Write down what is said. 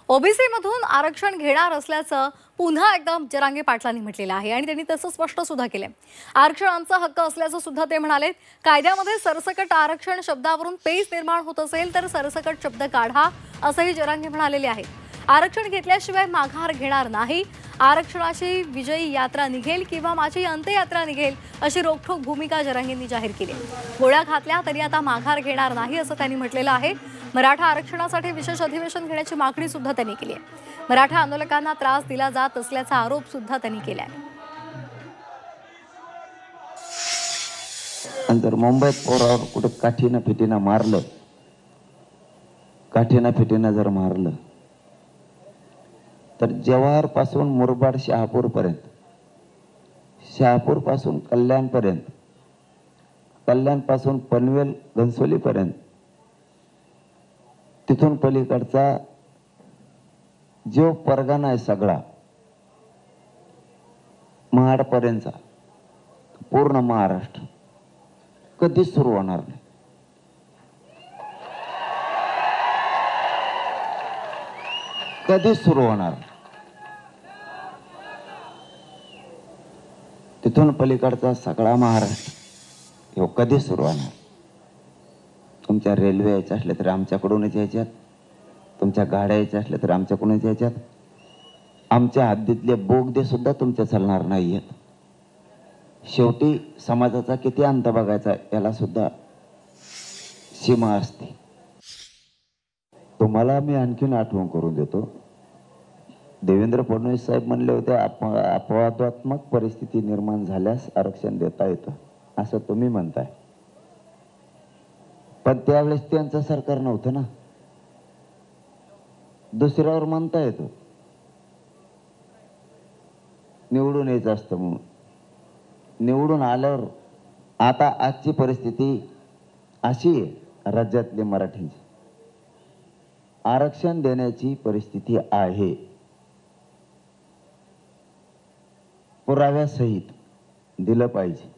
OBC मधून आरक्षण घेणार असल्याचं पुन्हा एकदा जरांगे पाटलांनी म्हटलेलं आहे आणि त्यांनी तसं स्पष्ट सुद्धा केलंय। आरक्षण आमचा हक्क असल्याचं सुद्धा ते म्हणाले। कायद्यामध्ये सरसकट आरक्षण शब्दावरून पेच निर्माण होत असेल तर सरसकट शब्द काढा असंही जरांगे म्हणालेले आहेत। आरक्षण घेतल्याशिवाय माघार घेणार नाही, आरक्षणाची विजयी यात्रा निघेल किंवा माझी अंत्ययात्रा निघेल अशी रोखठोक भूमिका जरांगेंनी जाहीर केली। गोळ्या घातल्या तरी आता माघार घेणार नाही असं त्यांनी म्हटलेलं आहे। मराठा आरक्षणासाठी विशेष अधिवेशन घेण्याची मागणी सुद्धा त्यांनी केली आहे। मराठा आंदोलकांना त्रास दिला जात असल्याचा आरोप सुद्धा त्यांनी केला आहे। जर मुंबईत पोरावर कुठे काठीनं फिटीनं मारलं, काठीनं फिटीनं जर मारलं तर जवाहर पासून मुरबाड शहापूर पर्यंत, शहापूर पासून कल्याण पर्यंत, कल्याण पासून पनवेल घनसोली पर्यंत, तिथून पलीकडचा जो परगणा आहे सगळा महाड पर्यंतचा पूर्ण महाराष्ट्र कधीच सुरू होणार नाही। कधीच सुरू होणार। तिथून पलीकडचा सगळा महाराष्ट्र कधीच सुरू होणार। तुमच्या रेल्वे यायच्या असल्या तर आमच्याकडूनच यायच्यात, तुमच्या गाड्या यायच्या असल्या तर आमच्याकडूनच यायच्यात, आमच्या हद्दीतले बोगदे सुद्धा तुमच्या चालणार नाहीयेत। शेवटी समाजाचा किती अंत बघायचा याला सुद्धा सीमा असते। तुम्हाला मी आणखीन आठवण करून देतो, देवेंद्र फडणवीस साहेब म्हणले होते अपवादात्मक परिस्थिती निर्माण झाल्यास आरक्षण देता येतं असं तुम्ही म्हणताय, पण त्यावेळेस त्यांचं सरकार नव्हतं ना, दुसऱ्यावर म्हणता येतं निवडून यायचं असतं म्हणून। निवडून आल्यावर आता आजची परिस्थिती अशी आहे, राज्यातले मराठींची आरक्षण देण्याची परिस्थिती आहे, पुराव्यासहित दिलं पाहिजे।